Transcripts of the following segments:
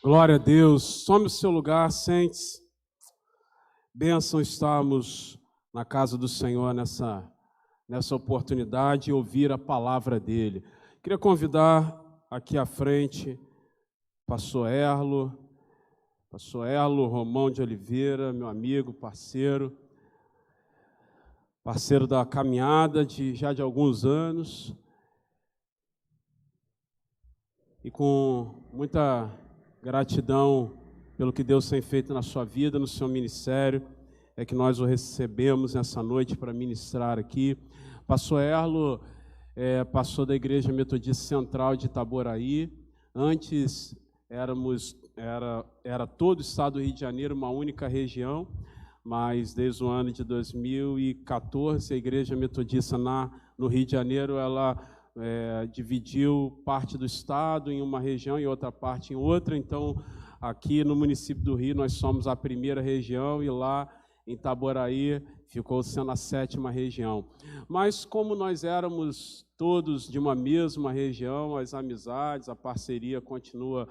Glória a Deus. Tome o seu lugar, sente-se. Bênção estarmos na casa do Senhor nessa oportunidade e ouvir a palavra dele. Queria convidar aqui à frente Pastor Erlo Romão de Oliveira, meu amigo, parceiro da caminhada já de alguns anos, e com muita gratidão pelo que Deus tem feito na sua vida, no seu ministério, é que nós o recebemos nessa noite para ministrar aqui. Pastor Erlo é pastor da Igreja Metodista Central de Itaboraí. Antes era todo o estado do Rio de Janeiro uma única região, mas desde o ano de 2014 a Igreja Metodista no Rio de Janeiro ela dividiu parte do estado em uma região e outra parte em outra. Então, aqui no município do Rio, nós somos a primeira região e lá em Itaboraí ficou sendo a 7ª região. Mas como nós éramos todos de uma mesma região, as amizades, a parceria continua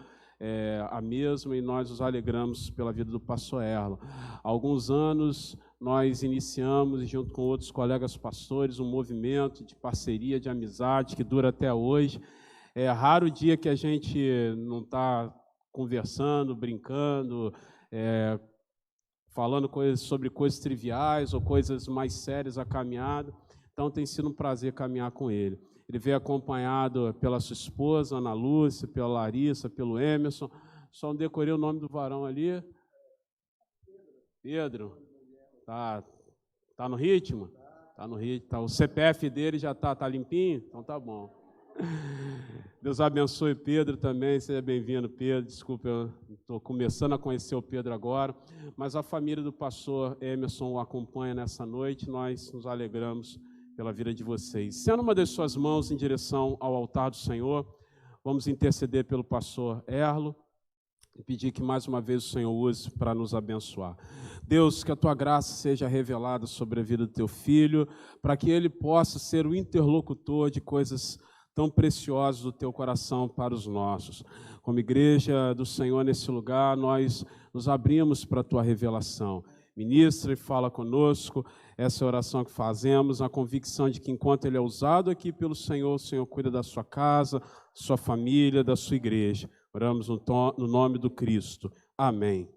a mesma, e nós nos alegramos pela vida do pastor Erlo. Há alguns anos nós iniciamos, junto com outros colegas pastores, um movimento de parceria, de amizade, que dura até hoje. É raro o dia que a gente não está conversando, brincando, falando sobre coisas triviais ou coisas mais sérias, a caminhada. Então tem sido um prazer caminhar com ele. Ele veio acompanhado pela sua esposa, Ana Lúcia, pela Larissa, pelo Emerson. Só não decorei o nome do varão ali. Pedro. Tá no ritmo? Tá no ritmo. Tá. O CPF dele já tá limpinho? Então tá bom. Deus abençoe Pedro também. Seja bem-vindo, Pedro. Desculpa, eu estou começando a conhecer o Pedro agora. Mas a família do pastor Emerson o acompanha nessa noite. Nós nos alegramos pela vida de vocês. Sendo uma das suas mãos em direção ao altar do Senhor, vamos interceder pelo pastor Erlo e pedir que mais uma vez o Senhor use para nos abençoar. Deus, que a tua graça seja revelada sobre a vida do teu filho, para que ele possa ser o interlocutor de coisas tão preciosas do teu coração para os nossos. Como igreja do Senhor nesse lugar, nós nos abrimos para a tua revelação. Ministra e fala conosco. Essa é a oração que fazemos, na convicção de que enquanto ele é usado aqui pelo Senhor, o Senhor cuida da sua casa, sua família, da sua igreja. Oramos no nome do Cristo. Amém.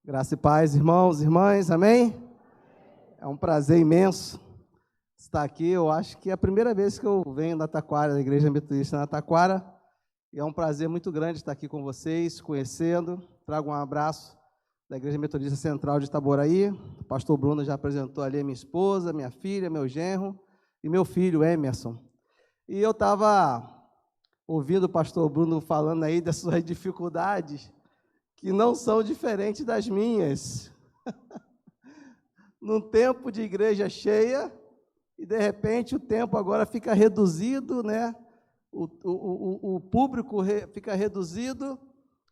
Graça e paz, irmãos e irmãs, amém? É um prazer imenso estar aqui. Eu acho que é a primeira vez que eu venho da Taquara, da Igreja Metodista na Taquara, e é um prazer muito grande estar aqui com vocês, conhecendo. Trago um abraço da Igreja Metodista Central de Itaboraí. O pastor Bruno já apresentou ali a minha esposa, minha filha, meu genro e meu filho, Emerson. E eu estava ouvindo o pastor Bruno falando aí das suas dificuldades, que não são diferentes das minhas. Num tempo de igreja cheia, e de repente o tempo agora fica reduzido, né? O público fica reduzido,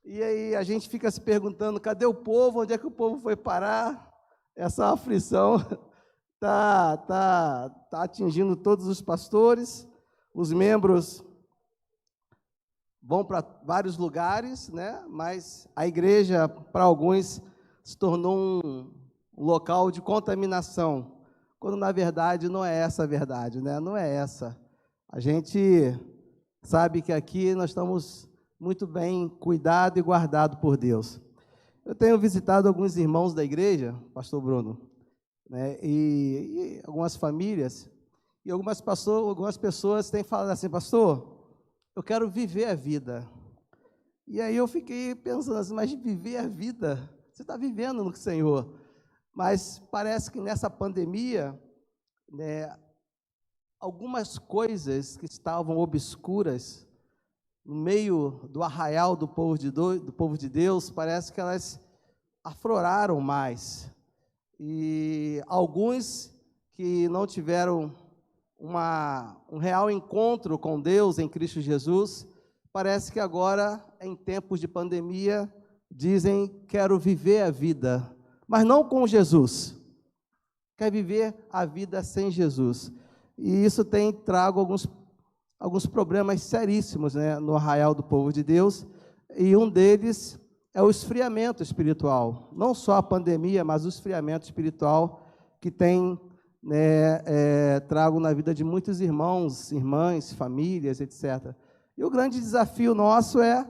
e aí a gente fica se perguntando, cadê o povo? Onde é que o povo foi parar? Essa aflição tá atingindo todos os pastores, os membros vão para vários lugares, né? Mas a igreja, para alguns, se tornou um local de contaminação, quando na verdade não é essa a verdade, né? Não é essa. A gente sabe que aqui nós estamos muito bem cuidados e guardados por Deus. Eu tenho visitado alguns irmãos da igreja, pastor Bruno, né? E algumas famílias, e algumas pessoas têm falado assim, pastor, eu quero viver a vida. E aí eu fiquei pensando assim, mas viver a vida? Você está vivendo no Senhor. Mas parece que nessa pandemia, né, algumas coisas que estavam obscuras no meio do arraial do povo de Deus, parece que elas afloraram mais. E alguns que não tiveram um real encontro com Deus em Cristo Jesus, parece que agora, em tempos de pandemia, dizem: quero viver a vida, mas não com Jesus. Quer viver a vida sem Jesus. E isso tem trago alguns problemas seríssimos, né, no arraial do povo de Deus, e um deles é o esfriamento espiritual. Não só a pandemia, mas o esfriamento espiritual que tem, né, trago na vida de muitos irmãos, irmãs, famílias, etc. E o grande desafio nosso é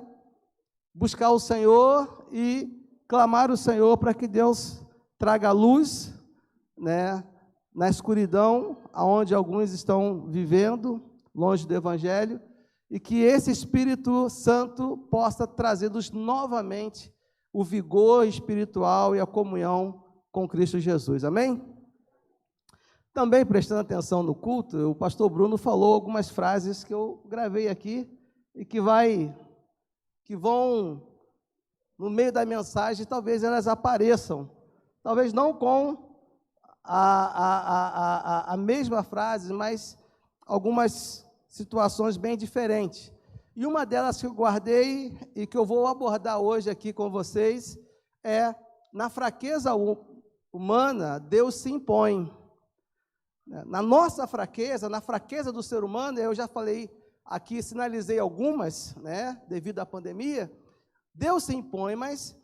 buscar o Senhor e clamar o Senhor para que Deus traga luz, né, na escuridão, aonde alguns estão vivendo, longe do Evangelho, e que esse Espírito Santo possa trazer-nos novamente o vigor espiritual e a comunhão com Cristo Jesus. Amém? Também, prestando atenção no culto, o pastor Bruno falou algumas frases que eu gravei aqui e que vão no meio da mensagem, talvez elas apareçam, talvez não com a mesma frase, mas algumas situações bem diferentes. E uma delas que eu guardei e que eu vou abordar hoje aqui com vocês é: na fraqueza humana, Deus se impõe. Na nossa fraqueza, na fraqueza do ser humano, eu já falei aqui, sinalizei algumas, né, devido à pandemia, Deus se impõe, mas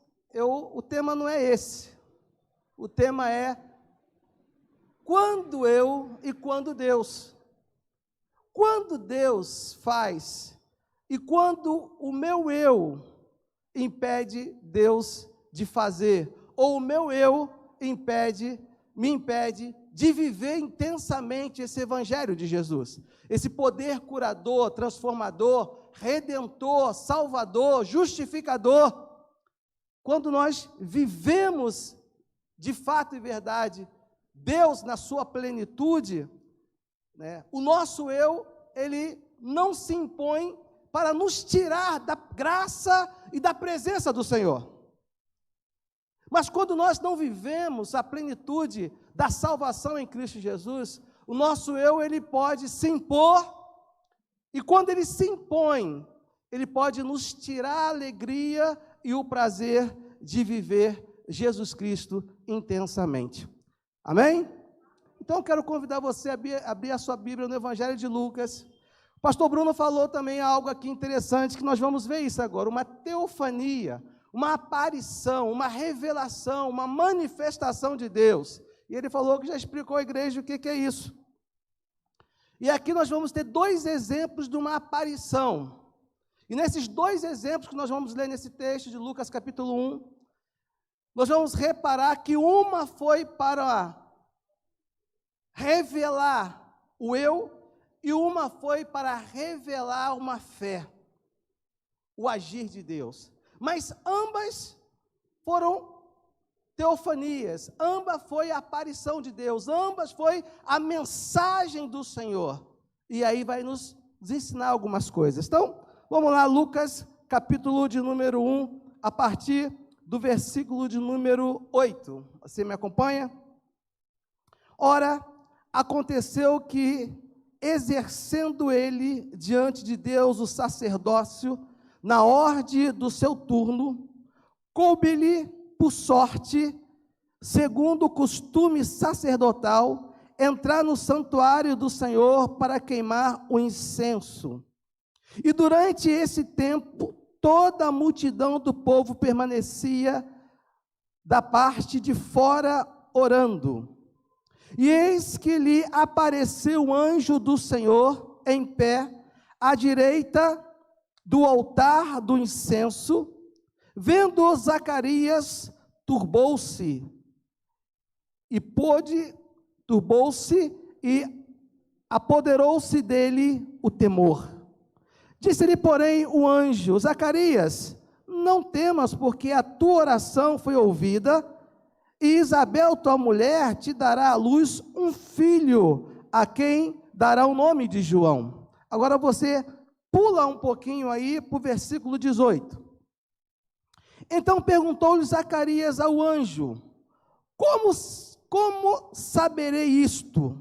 o tema não é esse. O tema é quando eu e quando Deus. Quando Deus faz e quando o meu eu impede Deus de fazer, ou o meu eu me impede de viver intensamente esse evangelho de Jesus, esse poder curador, transformador, redentor, salvador, justificador. Quando nós vivemos de fato e verdade Deus na sua plenitude, né, o nosso eu, ele não se impõe para nos tirar da graça e da presença do Senhor. Mas quando nós não vivemos a plenitude da salvação em Cristo Jesus, o nosso eu, ele pode se impor, e quando ele se impõe, ele pode nos tirar a alegria e o prazer de viver Jesus Cristo intensamente. Amém? Então, eu quero convidar você a abrir a sua Bíblia no Evangelho de Lucas. O pastor Bruno falou também algo aqui interessante, que nós vamos ver isso agora, uma teofania, uma aparição, uma revelação, uma manifestação de Deus. E ele falou que já explicou à igreja o que é isso. E aqui nós vamos ter dois exemplos de uma aparição. E nesses dois exemplos que nós vamos ler nesse texto de Lucas capítulo 1, nós vamos reparar que uma foi para revelar o eu, e uma foi para revelar uma fé, o agir de Deus. Mas ambas foram teofanias, ambas foi a aparição de Deus, ambas foi a mensagem do Senhor. E aí vai nos ensinar algumas coisas. Então, vamos lá, Lucas, capítulo de número 1, a partir do versículo de número 8. Você me acompanha? Ora, aconteceu que, exercendo ele diante de Deus o sacerdócio, na ordem do seu turno, coube-lhe, por sorte, segundo o costume sacerdotal, entrar no santuário do Senhor para queimar o incenso. E durante esse tempo, toda a multidão do povo permanecia da parte de fora orando. E eis que lhe apareceu o anjo do Senhor em pé, à direita do altar do incenso. Vendo Zacarias, turbou-se e apoderou-se dele o temor. Disse-lhe, porém, o anjo: Zacarias, não temas, porque a tua oração foi ouvida, e Isabel, tua mulher, te dará à luz um filho, a quem dará o nome de João. Agora você pula um pouquinho aí para o versículo 18. Então perguntou-lhe Zacarias ao anjo: como saberei isto?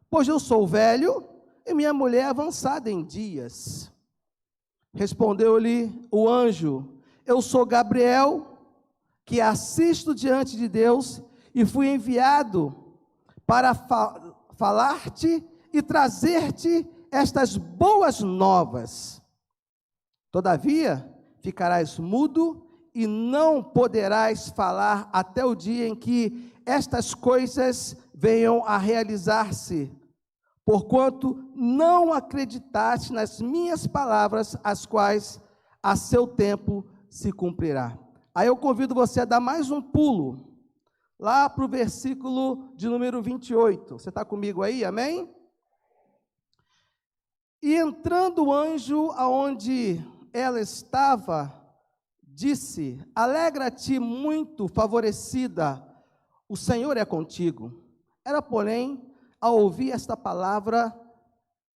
Pois eu sou velho e minha mulher avançada em dias. Respondeu-lhe o anjo: eu sou Gabriel, que assisto diante de Deus, e fui enviado para falar-te e trazer-te estas boas novas. Todavia, ficarás mudo e não poderás falar até o dia em que estas coisas venham a realizar-se, porquanto não acreditaste nas minhas palavras, as quais a seu tempo se cumprirá. Aí eu convido você a dar mais um pulo, lá para o versículo de número 28. Você está comigo aí, amém? E entrando o anjo aonde ela estava, disse: alegra-te muito, favorecida, o Senhor é contigo. Ela, porém, ao ouvir esta palavra,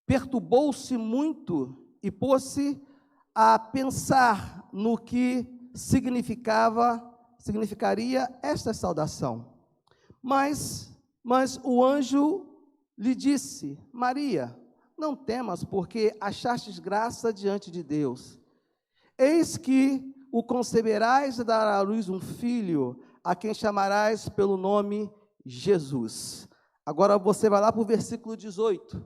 perturbou-se muito e pôs-se a pensar no que significaria esta saudação. Mas o anjo lhe disse: Maria, não temas, porque achastes graça diante de Deus. Eis que o conceberás e darás à luz um filho, a quem chamarás pelo nome Jesus. Agora você vai lá para o versículo 38.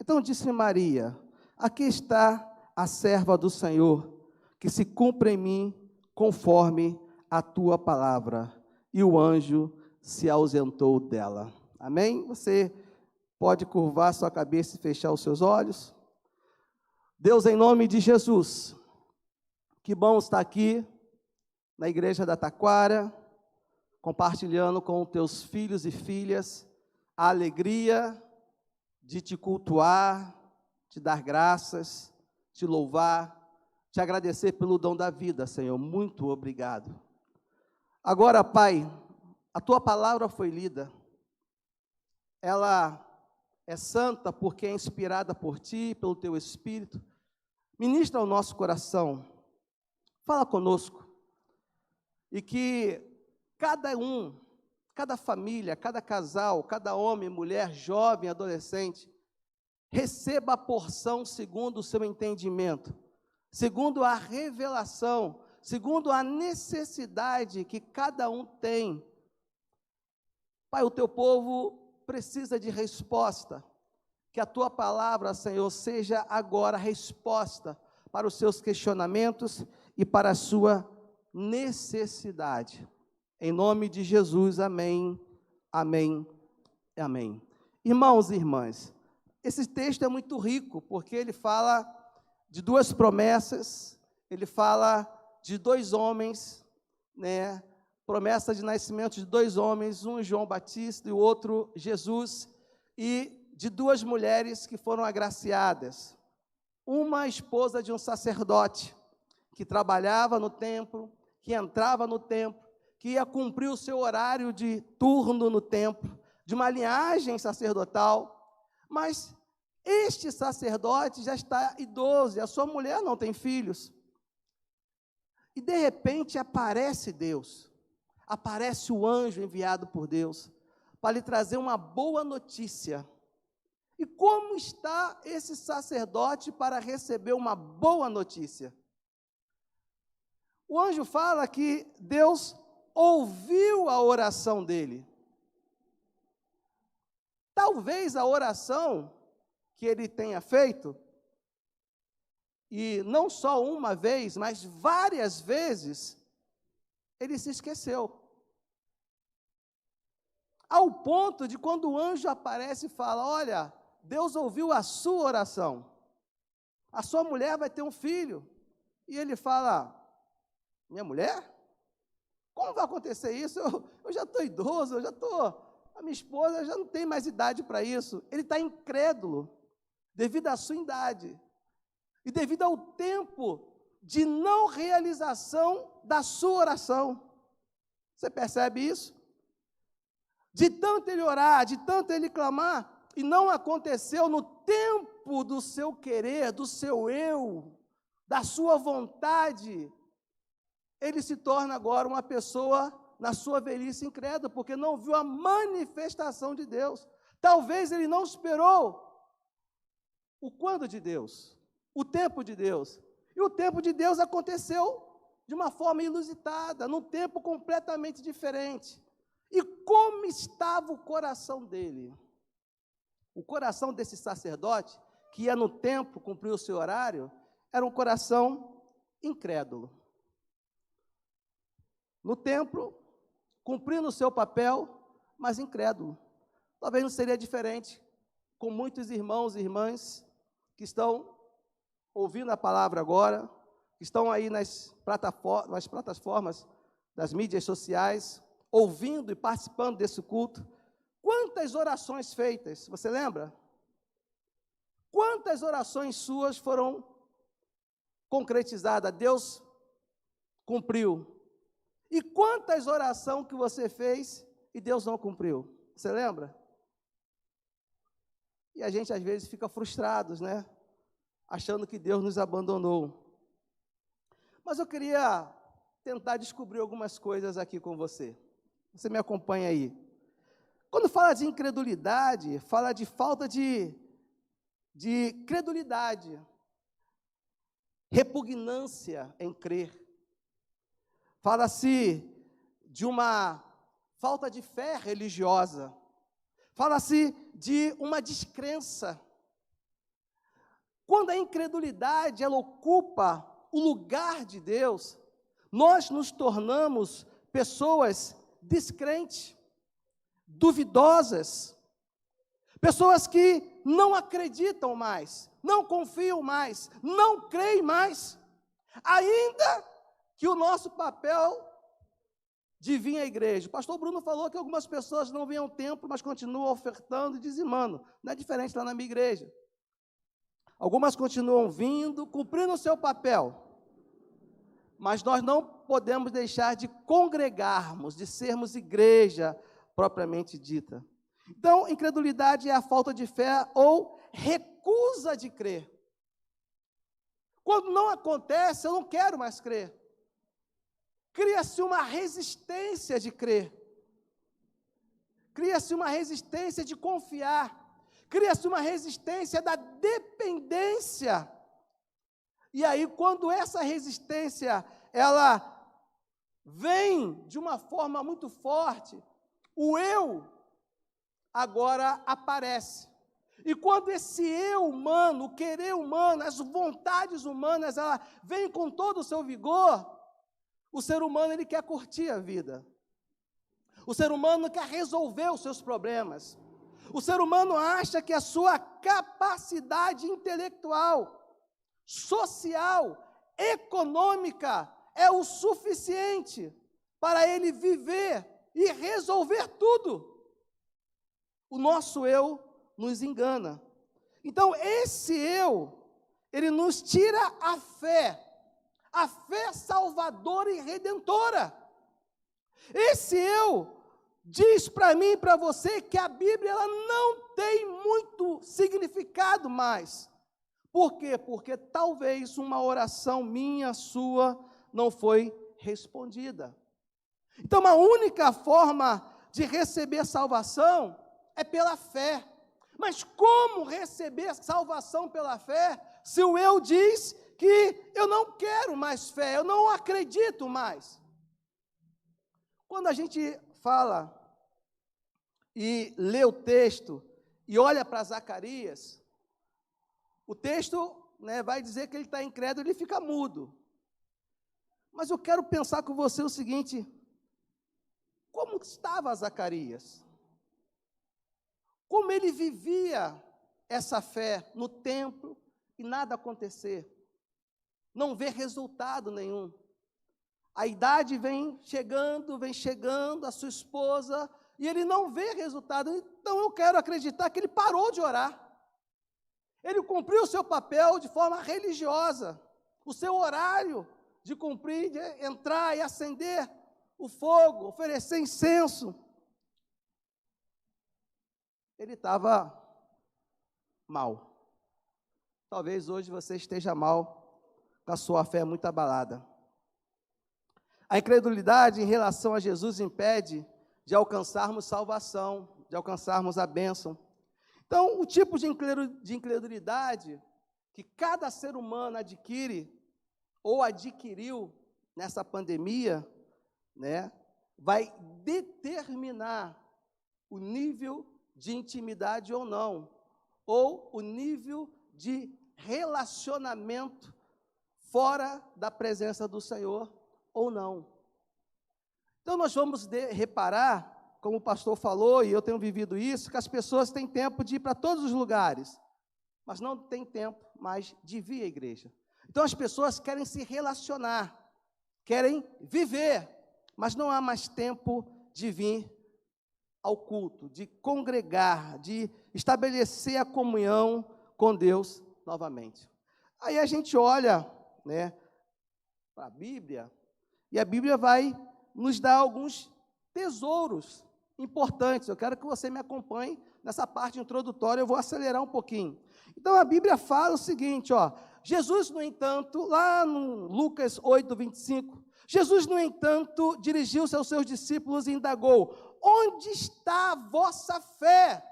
Então disse Maria: aqui está a serva do Senhor, que se cumpra em mim conforme a tua palavra. E o anjo se ausentou dela. Amém? Você pode curvar sua cabeça e fechar os seus olhos. Deus, em nome de Jesus, que bom estar aqui na igreja da Taquara, compartilhando com os teus filhos e filhas a alegria de te cultuar, te dar graças, te louvar, te agradecer pelo dom da vida, Senhor. Muito obrigado. Agora, Pai, a tua palavra foi lida. Ela é santa porque é inspirada por ti, pelo teu Espírito. Ministra ao nosso coração. Fala conosco. E que cada família, cada casal, cada homem, mulher, jovem, adolescente, receba a porção segundo o seu entendimento, segundo a revelação, segundo a necessidade que cada um tem. Pai, o teu povo precisa de resposta. Que a tua palavra, Senhor, seja agora resposta para os seus questionamentos e para a sua necessidade. Em nome de Jesus, amém, amém, amém. Irmãos e irmãs, esse texto é muito rico, porque ele fala de duas promessas, ele fala de dois homens, né? Promessa de nascimento de dois homens, um João Batista e o outro Jesus, e de duas mulheres que foram agraciadas. Uma esposa de um sacerdote, que trabalhava no templo, que entrava no templo, que ia cumprir o seu horário de turno no templo, de uma linhagem sacerdotal, mas este sacerdote já está idoso, e a sua mulher não tem filhos. E de repente aparece Deus, aparece o anjo enviado por Deus, para lhe trazer uma boa notícia. E como está esse sacerdote para receber uma boa notícia? O anjo fala que Deus ouviu a oração dele. Talvez a oração que ele tenha feito, e não só uma vez, mas várias vezes, ele se esqueceu. Ao ponto de quando o anjo aparece e fala: olha, Deus ouviu a sua oração, a sua mulher vai ter um filho. E ele fala: minha mulher? Como vai acontecer isso? Eu já estou idoso, a minha esposa já não tem mais idade para isso. Ele está incrédulo, devido à sua idade, e devido ao tempo de não realização da sua oração. Você percebe isso? De tanto ele orar, de tanto ele clamar, e não aconteceu no tempo do seu querer, do seu eu, da sua vontade, ele se torna agora uma pessoa, na sua velhice, incrédula, porque não viu a manifestação de Deus. Talvez ele não esperou o quando de Deus, o tempo de Deus. E o tempo de Deus aconteceu de uma forma inusitada, num tempo completamente diferente. E como estava o coração dele? O coração desse sacerdote, que ia no templo cumprir o seu horário, era um coração incrédulo. No templo, cumprindo o seu papel, mas incrédulo. Talvez não seria diferente com muitos irmãos e irmãs que estão ouvindo a palavra agora, que estão aí nas plataformas das mídias sociais, ouvindo e participando desse culto. Quantas orações feitas, você lembra? Quantas orações suas foram concretizadas? Deus cumpriu. E quantas orações que você fez e Deus não cumpriu? Você lembra? E a gente às vezes fica frustrados, né? Achando que Deus nos abandonou. Mas eu queria tentar descobrir algumas coisas aqui com você. Você me acompanha aí. Quando fala de incredulidade, fala de falta de credulidade, repugnância em crer. Fala-se de uma falta de fé religiosa. Fala-se de uma descrença. Quando a incredulidade ela ocupa o lugar de Deus, nós nos tornamos pessoas descrentes, duvidosas, pessoas que não acreditam mais, não confiam mais, não creem mais, ainda que o nosso papel de vir à igreja. O pastor Bruno falou que algumas pessoas não vêm ao templo, mas continuam ofertando e dizimando. Não é diferente lá na minha igreja. Algumas continuam vindo, cumprindo o seu papel, mas nós não podemos deixar de congregarmos, de sermos igreja propriamente dita. Então, incredulidade é a falta de fé ou recusa de crer. Quando não acontece, eu não quero mais crer. Cria-se uma resistência de crer. Cria-se uma resistência de confiar. Cria-se uma resistência da dependência. E aí, quando essa resistência, ela vem de uma forma muito forte, o eu agora aparece. E quando esse eu humano, o querer humano, as vontades humanas, ela vem com todo o seu vigor, o ser humano ele quer curtir a vida. O ser humano quer resolver os seus problemas. O ser humano acha que a sua capacidade intelectual, social, econômica é o suficiente para ele viver e resolver tudo. O nosso eu nos engana. Então, esse eu, ele nos tira a fé salvadora e redentora. Esse eu diz para mim e para você que a Bíblia ela não tem muito significado mais. Por quê? Porque talvez uma oração minha, sua, não foi respondida. Então, a única forma de receber salvação é pela fé. Mas como receber salvação pela fé, se o eu diz que eu não quero mais fé, eu não acredito mais? Quando a gente fala e lê o texto e olha para Zacarias, o texto vai dizer que ele está incrédulo e ele fica mudo. Mas eu quero pensar com você o seguinte: como estava Zacarias? Como ele vivia essa fé no templo e nada acontecer? Não vê resultado nenhum. A idade vem chegando, a sua esposa, e ele não vê resultado. Então eu quero acreditar que ele parou de orar. Ele cumpriu o seu papel de forma religiosa, o seu horário de cumprir, de entrar e acender o fogo, oferecer incenso. Ele estava mal. Talvez hoje você esteja mal, com a sua fé muito abalada. A incredulidade em relação a Jesus impede de alcançarmos salvação, de alcançarmos a bênção. Então, o tipo de incredulidade que cada ser humano adquire ou adquiriu nessa pandemia, né, vai determinar o nível de intimidade ou não, ou o nível de relacionamento fora da presença do Senhor ou não. Então, nós vamos reparar, como o pastor falou, e eu tenho vivido isso, que as pessoas têm tempo de ir para todos os lugares, mas não têm tempo mais de vir à igreja. Então, as pessoas querem se relacionar, querem viver, mas não há mais tempo de vir ao culto, de congregar, de estabelecer a comunhão com Deus novamente. Aí a gente olha, né, para a Bíblia, e a Bíblia vai nos dar alguns tesouros importantes. Eu quero que você me acompanhe nessa parte introdutória, eu vou acelerar um pouquinho. Então, a Bíblia fala o seguinte, ó, Jesus, no entanto, lá no Lucas 8, 25, Jesus, no entanto, dirigiu-se aos seus discípulos e indagou: onde está a vossa fé?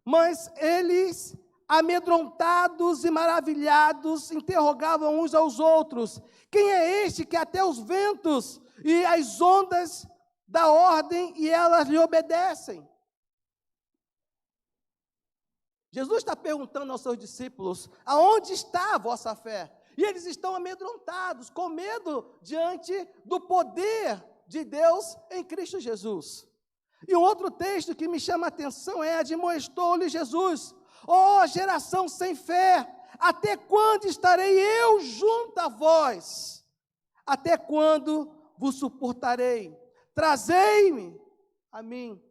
Mas eles, amedrontados e maravilhados, interrogavam uns aos outros: quem é este que até os ventos e as ondas dá ordem e elas lhe obedecem? Jesus está perguntando aos seus discípulos: aonde está a vossa fé? E eles estão amedrontados, com medo diante do poder de Deus em Cristo Jesus. E um outro texto que me chama a atenção é: admoestou-lhe Jesus: ó geração sem fé, até quando estarei eu junto a vós? Até quando vos suportarei? Trazei-me a mim.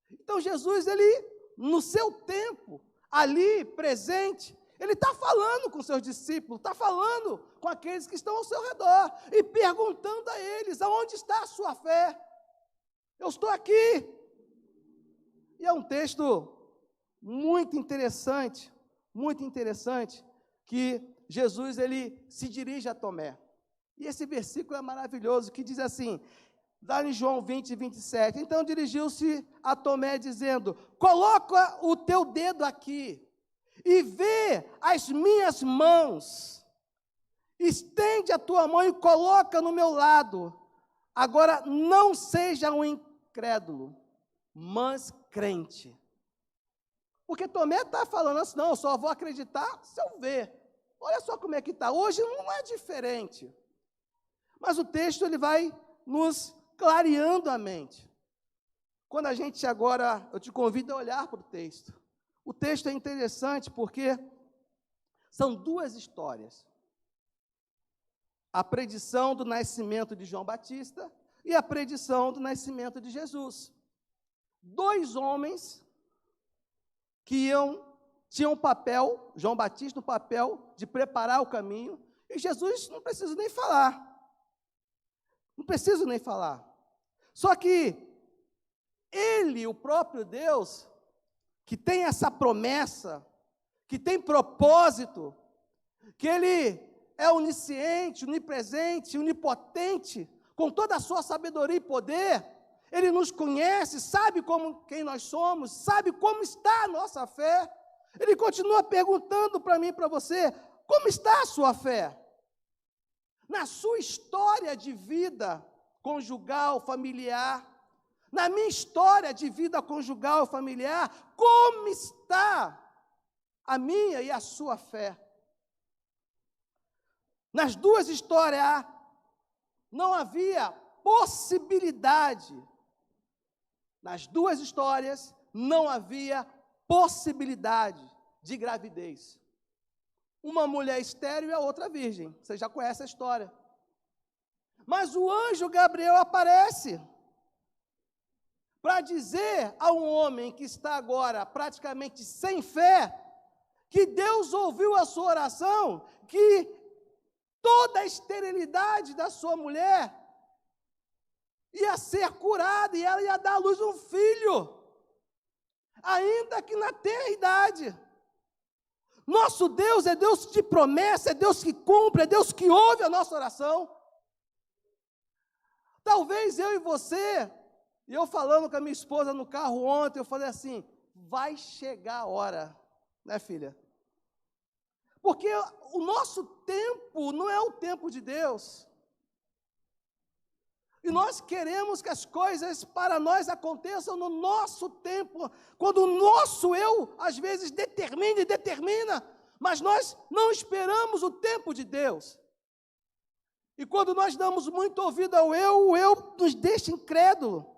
Então Jesus, ele, no seu tempo, ali presente, ele está falando com seus discípulos, está falando com aqueles que estão ao seu redor, e perguntando a eles: aonde está a sua fé? Eu estou aqui. E é um texto muito interessante, que Jesus, ele se dirige a Tomé. E esse versículo é maravilhoso, que diz assim, lá em João 20, 27, então dirigiu-se a Tomé dizendo: coloca o teu dedo aqui, e vê as minhas mãos, estende a tua mão e coloca no meu lado. Agora, não seja um incrédulo, mas crente. Porque Tomé está falando assim: não, eu só vou acreditar se eu ver. Olha só como é que está. Hoje não é diferente. Mas o texto, ele vai nos clareando a mente. Quando a gente agora, eu te convido a olhar para o texto. O texto é interessante porque são duas histórias. A predição do nascimento de João Batista e a predição do nascimento de Jesus. Dois homens que tinham um papel, João Batista, um papel de preparar o caminho, e Jesus não precisa nem falar. Não preciso nem falar. Só que ele, o próprio Deus, que tem essa promessa, que tem propósito, que ele é onisciente, onipresente, onipotente, com toda a sua sabedoria e poder, ele nos conhece, sabe quem nós somos, sabe como está a nossa fé. Ele continua perguntando para mim e para você: como está a sua fé? Na sua história de vida conjugal, familiar, na minha história de vida conjugal, familiar, como está a minha e a sua fé? Nas duas histórias não havia possibilidade. Nas duas histórias não havia possibilidade de gravidez. Uma mulher estéril e a outra virgem. Você já conhece a história. Mas o anjo Gabriel aparece para dizer a um homem que está agora praticamente sem fé, que Deus ouviu a sua oração, que toda a esterilidade da sua mulher ia ser curada e ela ia dar à luz um filho, ainda que na tenra idade. Nosso Deus é Deus de promessa, é Deus que cumpre, é Deus que ouve a nossa oração. Talvez eu e você E eu falando com a minha esposa no carro ontem, eu falei assim, vai chegar a hora, né, filha? Porque o nosso tempo não é o tempo de Deus. E nós queremos que as coisas para nós aconteçam no nosso tempo, quando o nosso eu, às vezes, determina, mas nós não esperamos o tempo de Deus. E quando nós damos muito ouvido ao eu, o eu nos deixa incrédulo.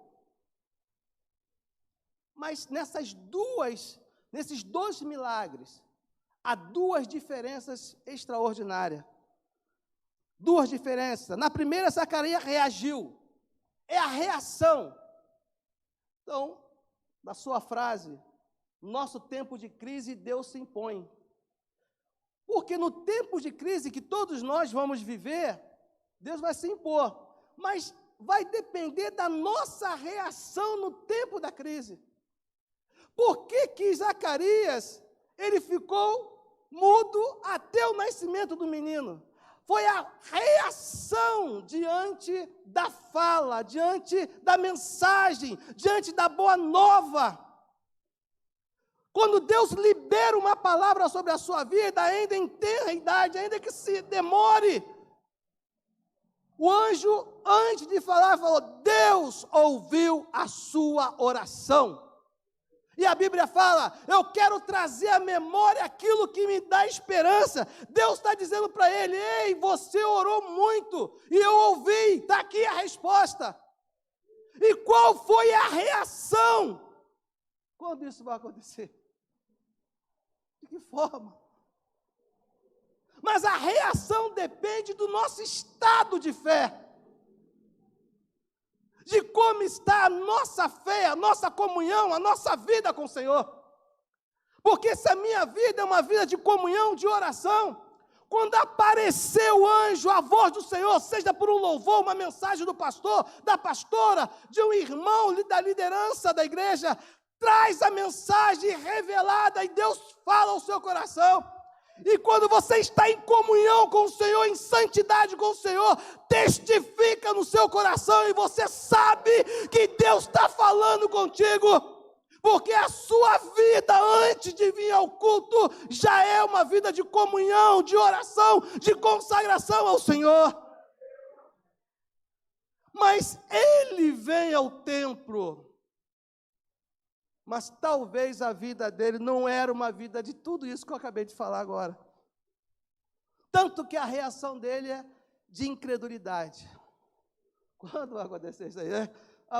Mas nesses dois milagres, há duas diferenças extraordinárias. Duas diferenças. Na primeira, Zacarias reagiu. É a reação. Então, na sua frase, nosso tempo de crise, Deus se impõe. Porque no tempo de crise que todos nós vamos viver, Deus vai se impor. Mas vai depender da nossa reação no tempo da crise. Por que Zacarias, ele ficou mudo até o nascimento do menino? Foi a reação diante da fala, diante da mensagem, diante da boa nova. Quando Deus libera uma palavra sobre a sua vida, ainda em tenra idade, ainda que se demore, o anjo, antes de falar, falou, Deus ouviu a sua oração. E a Bíblia fala, eu quero trazer à memória aquilo que me dá esperança. Deus está dizendo para ele, ei, você orou muito, e eu ouvi, está aqui a resposta. E qual foi a reação? Quando isso vai acontecer? De que forma? Mas a reação depende do nosso estado de fé. De como está a nossa fé, a nossa comunhão, a nossa vida com o Senhor. Porque se a minha vida é uma vida de comunhão, de oração, quando aparecer o anjo, a voz do Senhor, seja por um louvor, uma mensagem do pastor, da pastora, de um irmão da liderança da igreja, traz a mensagem revelada e Deus fala ao seu coração. E quando você está em comunhão com o Senhor, em santidade com o Senhor, testifica no seu coração e você sabe que Deus está falando contigo, porque a sua vida antes de vir ao culto já é uma vida de comunhão, de oração, de consagração ao Senhor. Mas ele vem ao templo, mas talvez a vida dele não era uma vida de tudo isso que eu acabei de falar agora. Tanto que a reação dele é de incredulidade. Quando vai acontecer isso aí?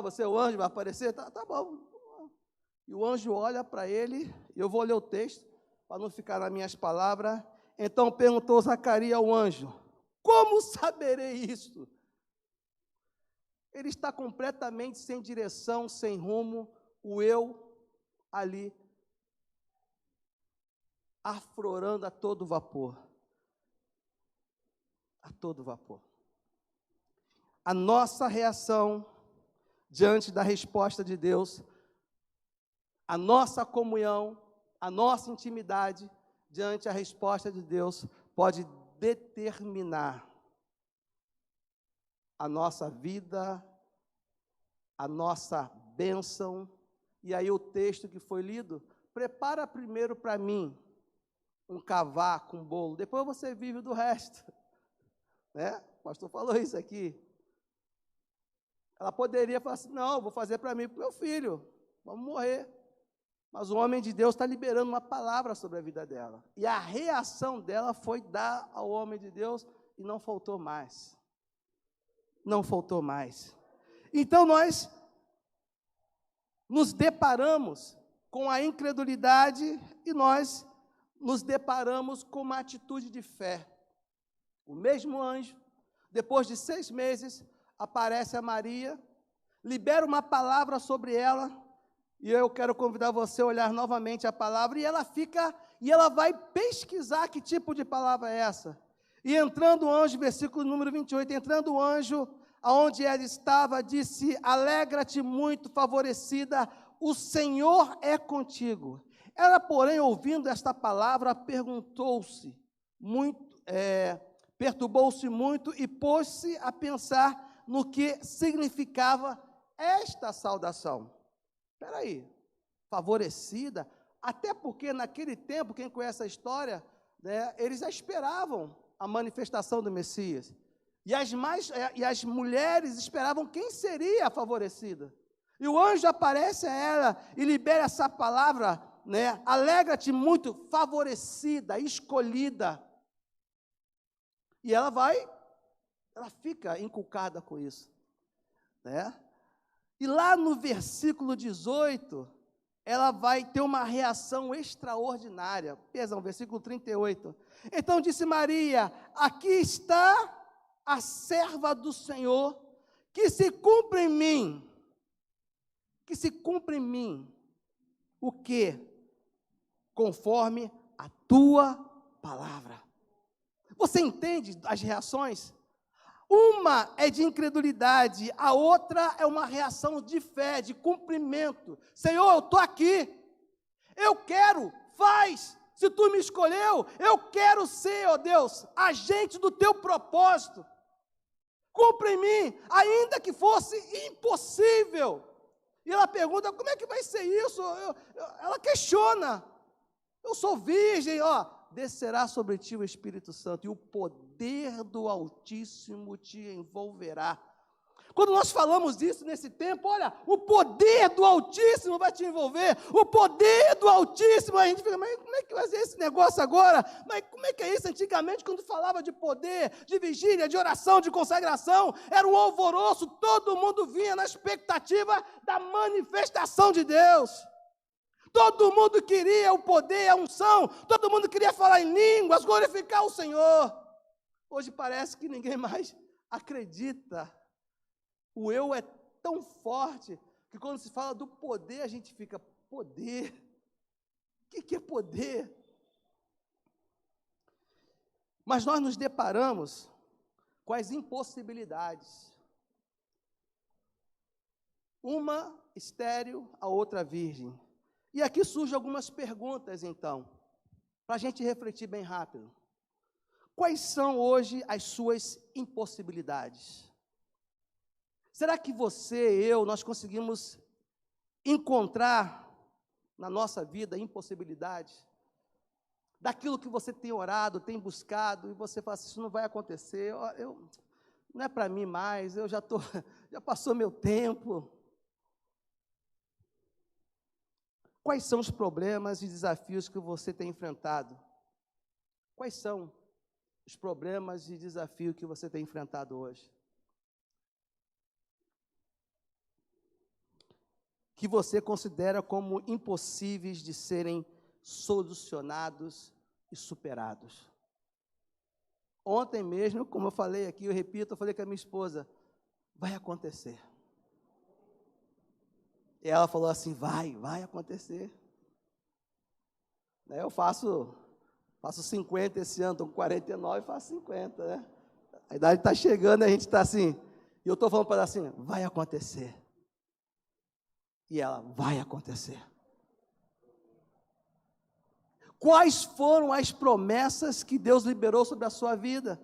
Você é o anjo, vai aparecer? Tá bom. E o anjo olha para ele, e eu vou ler o texto, para não ficar nas minhas palavras. Então perguntou Zacarias ao anjo, como saberei isto? Ele está completamente sem direção, sem rumo, o eu ali, aflorando a todo vapor. A todo vapor. A nossa reação diante da resposta de Deus, a nossa comunhão, a nossa intimidade diante da resposta de Deus pode determinar a nossa vida, a nossa bênção. E aí o texto que foi lido, prepara primeiro para mim um cavaco, um bolo, depois você vive do resto. Né? O pastor falou isso aqui. Ela poderia falar assim, não, vou fazer para mim e para o meu filho, vamos morrer. Mas o homem de Deus está liberando uma palavra sobre a vida dela. E a reação dela foi dar ao homem de Deus e não faltou mais. Não faltou mais. Então nós nos deparamos com a incredulidade e nós nos deparamos com uma atitude de fé. O mesmo anjo, depois de 6 meses, aparece a Maria, libera uma palavra sobre ela, e eu quero convidar você a olhar novamente a palavra, e ela vai pesquisar que tipo de palavra é essa. E entrando o anjo, versículo número 28, entrando o anjo, aonde ela estava, disse, alegra-te muito, favorecida, o Senhor é contigo. Ela, porém, ouvindo esta palavra, perturbou-se muito e pôs-se a pensar no que significava esta saudação. Espera aí, favorecida, até porque naquele tempo, quem conhece a história, né, eles já esperavam a manifestação do Messias. E as mulheres esperavam quem seria a favorecida. E o anjo aparece a ela e libera essa palavra, né? Alegra-te muito, favorecida, escolhida. E ela fica inculcada com isso, né? E lá no versículo 18, ela vai ter uma reação extraordinária. Perdão, versículo 38. Então disse Maria: aqui está a serva do Senhor, que se cumpra em mim. Que se cumpra em mim o quê? Conforme a tua palavra. Você entende as reações? Uma é de incredulidade, a outra é uma reação de fé, de cumprimento. Senhor, eu estou aqui, eu quero, faz. Se tu me escolheu, eu quero ser, ó Deus, agente do teu propósito. Cumpre em mim, ainda que fosse impossível. E ela pergunta, como é que vai ser isso? Ela questiona. Eu sou virgem, descerá sobre ti o Espírito Santo, e o poder do Altíssimo te envolverá. Quando nós falamos disso nesse tempo, olha, o poder do Altíssimo vai te envolver, o poder do Altíssimo, a gente fica, mas como é que vai ser esse negócio agora? Mas como é que é isso? Antigamente, quando falava de poder, de vigília, de oração, de consagração, era um alvoroço, todo mundo vinha na expectativa da manifestação de Deus. Todo mundo queria o poder, a unção, todo mundo queria falar em línguas, glorificar o Senhor. Hoje parece que ninguém mais acredita. O eu é tão forte que quando se fala do poder, a gente fica, poder? O que é poder? Mas nós nos deparamos com as impossibilidades. Uma estéril, a outra virgem. E aqui surgem algumas perguntas, então, para a gente refletir bem rápido. Quais são hoje as suas impossibilidades? Será que você e eu, nós conseguimos encontrar na nossa vida impossibilidades? Daquilo que você tem orado, tem buscado, e você fala assim, isso não vai acontecer, não é para mim mais, já passou meu tempo. Quais são os problemas e desafios que você tem enfrentado? Quais são os problemas e desafios que você tem enfrentado hoje? Que você considera como impossíveis de serem solucionados e superados. Ontem mesmo, como eu falei aqui, eu repito, eu falei com a minha esposa, vai acontecer. E ela falou assim, vai acontecer. Eu faço 50 esse ano, estou com 49 e faço 50, né? A idade está chegando, a gente está assim, e eu estou falando para ela assim, vai acontecer. E ela, vai acontecer. Quais foram as promessas que Deus liberou sobre a sua vida?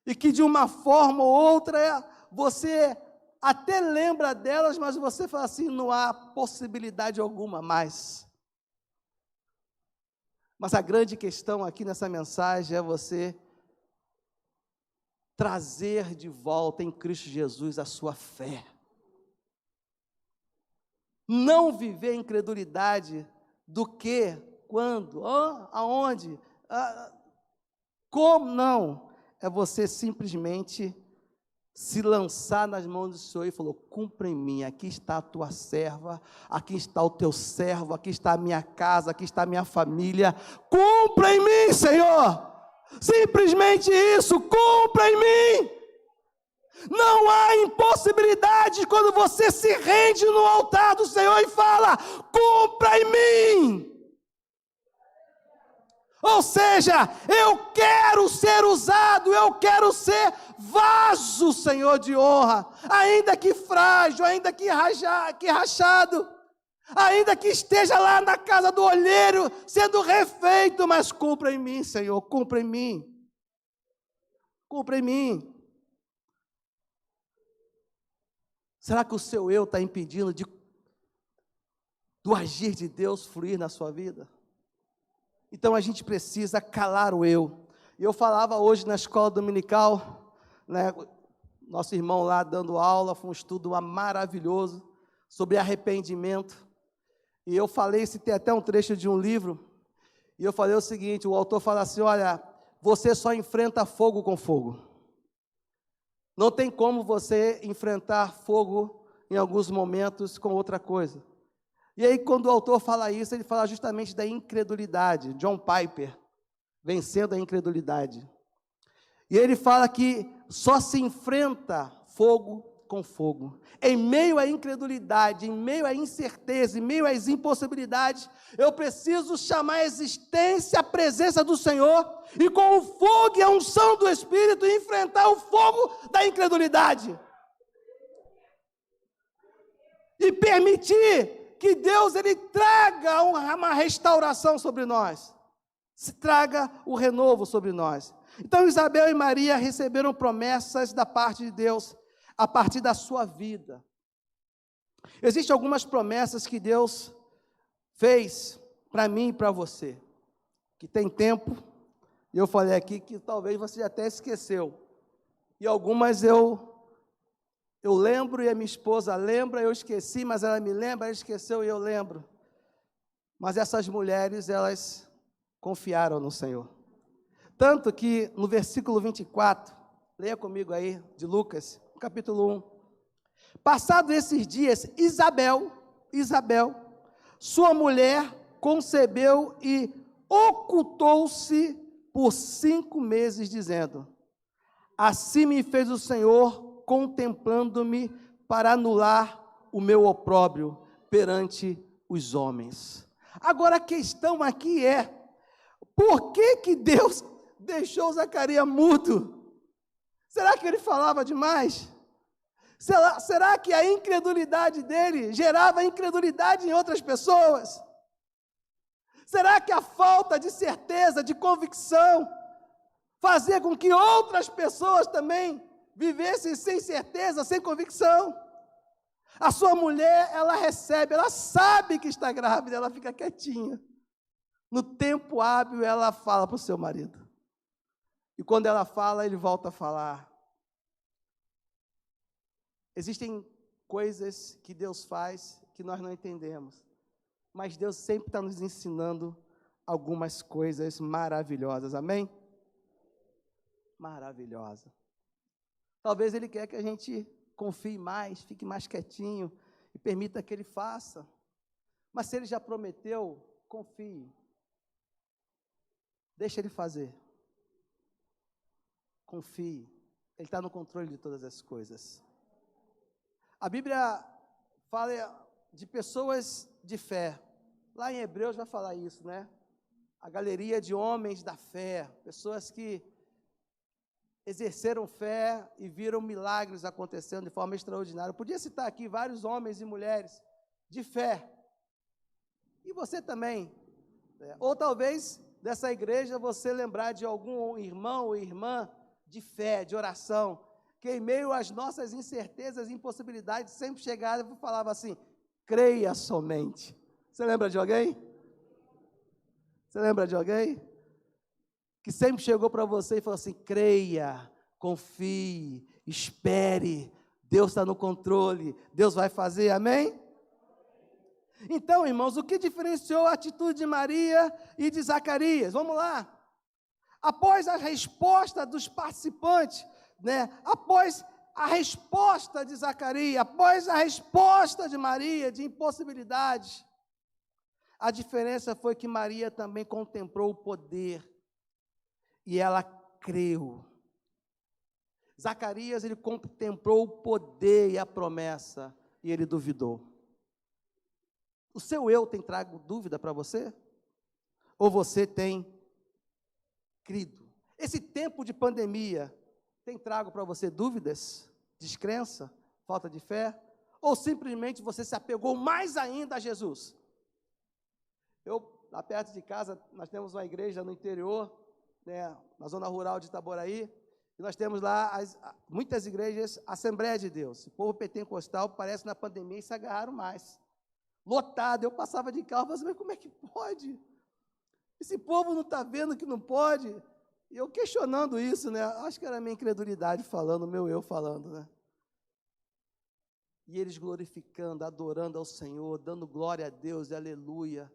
E que de uma forma ou outra, você até lembra delas, mas você fala assim, não há possibilidade alguma mais. Mas a grande questão aqui nessa mensagem é você trazer de volta em Cristo Jesus a sua fé. Não viver incredulidade do que, quando, aonde, como, não. É você simplesmente se lançar nas mãos do Senhor e falou, cumpra em mim, aqui está a tua serva, aqui está o teu servo, aqui está a minha casa, aqui está a minha família, cumpra em mim, Senhor, simplesmente isso, cumpra em mim. Não há impossibilidade quando você se rende no altar do Senhor e fala, cumpra em mim. Ou seja, eu quero ser usado, eu quero ser vaso, Senhor, de honra, ainda que frágil, ainda que rachado, ainda que esteja lá na casa do olheiro, sendo refeito, mas cumpra em mim, Senhor, cumpra em mim. Cumpra em mim. Será que o seu eu está impedindo do agir de Deus fluir na sua vida? Então a gente precisa calar o eu. E eu falava hoje na escola dominical, né, nosso irmão lá dando aula, foi um estudo maravilhoso sobre arrependimento. E eu falei, citei até um trecho de um livro, e eu falei o seguinte, o autor fala assim, olha, você só enfrenta fogo com fogo. Não tem como você enfrentar fogo em alguns momentos com outra coisa. E aí, quando o autor fala isso, ele fala justamente da incredulidade, John Piper, vencendo a incredulidade. E ele fala que só se enfrenta fogo com fogo. Em meio à incredulidade, em meio à incerteza, em meio às impossibilidades, eu preciso chamar a existência, a presença do Senhor, e com o fogo e a unção do Espírito, enfrentar o fogo da incredulidade. E permitir que Deus ele traga uma restauração sobre nós, se traga o renovo sobre nós. Então Isabel e Maria receberam promessas da parte de Deus a partir da sua vida. Existem algumas promessas que Deus fez para mim e para você, que tem tempo, e eu falei aqui que talvez você até esqueceu, e algumas eu lembro e a minha esposa lembra, eu esqueci, mas ela me lembra, ela esqueceu e eu lembro. Mas essas mulheres, elas confiaram no Senhor. Tanto que no versículo 24, leia comigo aí, de Lucas, capítulo 1. Passados esses dias, Isabel, sua mulher, concebeu e ocultou-se por 5 meses, dizendo, assim me fez o Senhor, contemplando-me para anular o meu opróbrio perante os homens. Agora a questão aqui é, por que Deus deixou Zacarias mudo? Será que ele falava demais? Será que a incredulidade dele gerava incredulidade em outras pessoas? Será que a falta de certeza, de convicção, fazia com que outras pessoas também vivessem sem certeza, sem convicção? A sua mulher, ela recebe, ela sabe que está grávida, ela fica quietinha. No tempo hábil, ela fala para o seu marido. E quando ela fala, ele volta a falar. Existem coisas que Deus faz que nós não entendemos, mas Deus sempre está nos ensinando algumas coisas maravilhosas, amém? Maravilhosa. Talvez Ele quer que a gente confie mais, fique mais quietinho e permita que Ele faça. Mas se Ele já prometeu, confie. Deixa Ele fazer. Confie. Ele está no controle de todas as coisas. A Bíblia fala de pessoas de fé. Lá em Hebreus vai falar isso, né? A galeria de homens da fé, pessoas que exerceram fé e viram milagres acontecendo de forma extraordinária. Eu podia citar aqui vários homens e mulheres de fé. E você também. Ou talvez dessa igreja você lembrar de algum irmão ou irmã de fé, de oração, que em meio às nossas incertezas e impossibilidades sempre chegava e falava assim, creia somente. Você lembra de alguém? Você lembra de alguém? Que sempre chegou para você e falou assim, creia, confie, espere, Deus está no controle, Deus vai fazer, amém? Então, irmãos, o que diferenciou a atitude de Maria e de Zacarias? Vamos lá. Após a resposta dos participantes, após a resposta de Zacarias, após a resposta de Maria, de impossibilidades, a diferença foi que Maria também contemplou o poder e ela creu. Zacarias, ele contemplou o poder e a promessa e ele duvidou. O seu eu tem trago dúvida para você? Ou você tem crido? Esse tempo de pandemia tem trago para você dúvidas, descrença, falta de fé? Ou simplesmente você se apegou mais ainda a Jesus? Lá perto de casa, nós temos uma igreja no interior, na zona rural de Itaboraí, e Nós temos lá muitas igrejas, Assembleia de Deus. O povo pentecostal parece na pandemia e se agarraram mais. Lotado, eu passava de carro e falava assim, mas como é que pode? Esse povo não está vendo que não pode? E eu questionando isso, né? Acho que era a minha incredulidade falando, meu eu falando, né? E eles glorificando, adorando ao Senhor, dando glória a Deus e aleluia.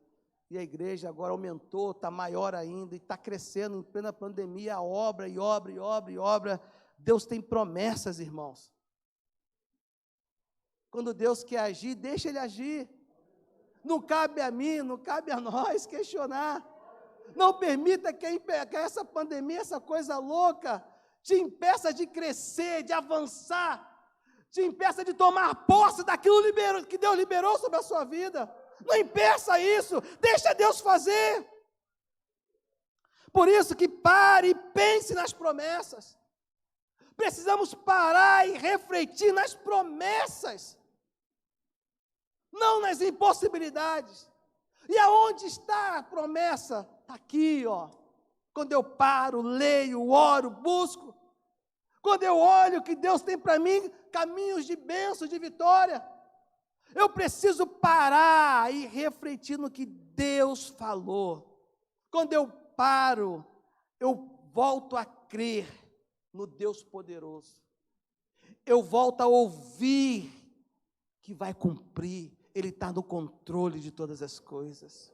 E a igreja agora aumentou, está maior ainda, e está crescendo em plena pandemia, a obra, e obra, e obra, e obra. Deus tem promessas, irmãos. Quando Deus quer agir, deixa Ele agir. Não cabe a mim, não cabe a nós questionar. Não permita que essa pandemia, essa coisa louca, te impeça de crescer, de avançar, te impeça de tomar posse daquilo que Deus liberou sobre a sua vida. Não impeça isso, deixa Deus fazer. Por isso que pare e pense nas promessas. Precisamos parar e refletir nas promessas, não nas impossibilidades. E aonde está a promessa? Está aqui, ó. Quando eu paro, leio, oro, busco. Quando eu olho que Deus tem para mim caminhos de bênção, de vitória. Eu preciso parar e refletir no que Deus falou. Quando eu paro, eu volto a crer no Deus poderoso. Eu volto a ouvir que vai cumprir. Ele está no controle de todas as coisas.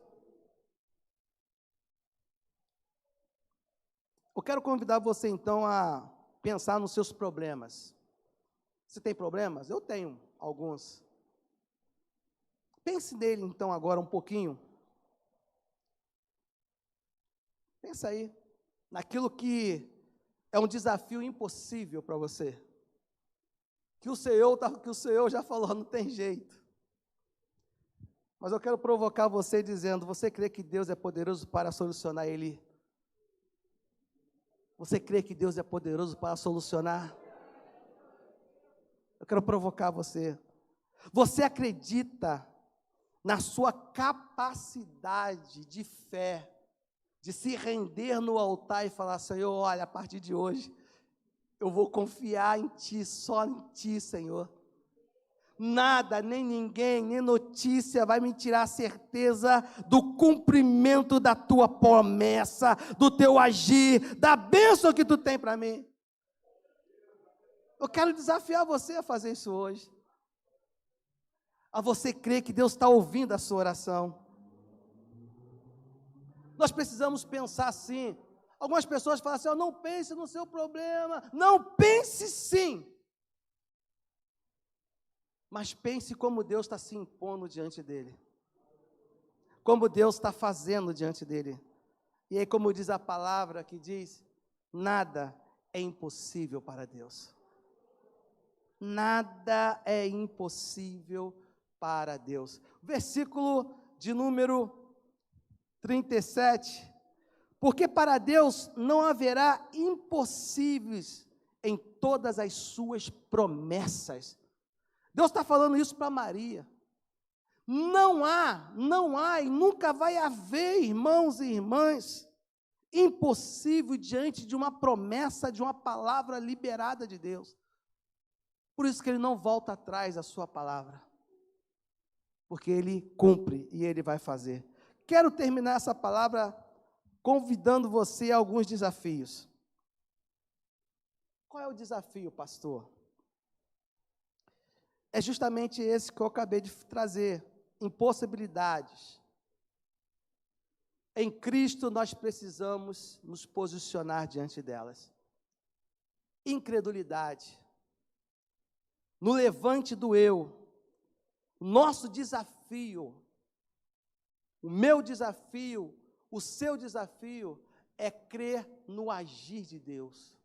Eu quero convidar você então a pensar nos seus problemas. Você tem problemas? Eu tenho alguns. Pense nele então agora um pouquinho. Pensa aí, naquilo que é um desafio impossível para você. Que o Senhor já falou, não tem jeito. Mas eu quero provocar você dizendo, você crê que Deus é poderoso para solucionar ele? Você crê que Deus é poderoso para solucionar? Eu quero provocar você. Você acredita na sua capacidade de fé, de se render no altar e falar, Senhor, olha, a partir de hoje, eu vou confiar em Ti, só em Ti, Senhor. Nada, nem ninguém, nem notícia vai me tirar a certeza do cumprimento da Tua promessa, do Teu agir, da bênção que Tu tem para mim. Eu quero desafiar você a fazer isso hoje. A você crer que Deus está ouvindo a sua oração. Nós precisamos pensar assim. Algumas pessoas falam assim, não pense no seu problema. Não, pense sim. Mas pense como Deus está se impondo diante dele. Como Deus está fazendo diante dele. E aí, como diz a palavra que diz, nada é impossível para Deus. Nada é impossível para Deus. Versículo de número 37. Porque para Deus não haverá impossíveis em todas as suas promessas. Deus está falando isso para Maria. Não há e nunca vai haver, irmãos e irmãs, impossível diante de uma promessa, de uma palavra liberada de Deus. Por isso que Ele não volta atrás da sua palavra. Porque Ele cumpre e Ele vai fazer. Quero terminar essa palavra convidando você a alguns desafios. Qual é o desafio, pastor? É justamente esse que eu acabei de trazer, impossibilidades. Em Cristo nós precisamos nos posicionar diante delas. Incredulidade. No levante do eu. Nosso desafio, o meu desafio, o seu desafio é crer no agir de Deus.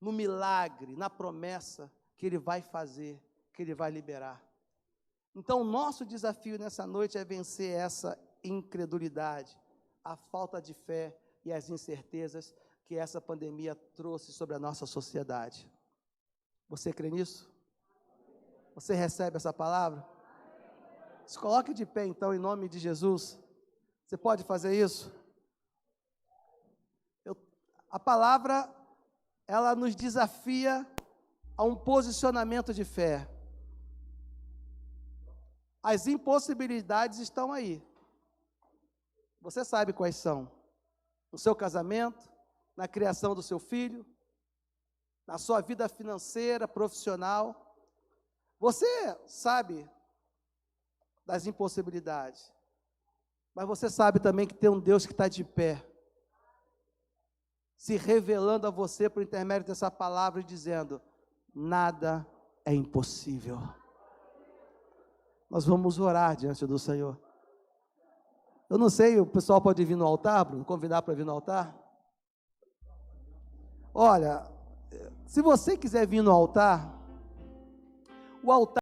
No milagre, na promessa que Ele vai fazer, que Ele vai liberar. Então, o nosso desafio nessa noite é vencer essa incredulidade, a falta de fé e as incertezas que essa pandemia trouxe sobre a nossa sociedade. Você crê nisso? Você recebe essa palavra? Se coloque de pé, então, em nome de Jesus. Você pode fazer isso? A palavra, ela nos desafia a um posicionamento de fé. As impossibilidades estão aí. Você sabe quais são. No seu casamento, na criação do seu filho, na sua vida financeira, profissional. Você sabe das impossibilidades. Mas você sabe também que tem um Deus que está de pé, se revelando a você por intermédio dessa palavra e dizendo: nada é impossível. Nós vamos orar diante do Senhor. Eu não sei, o pessoal pode vir no altar, Bruno, convidar para vir no altar? Olha, se você quiser vir no altar, o altar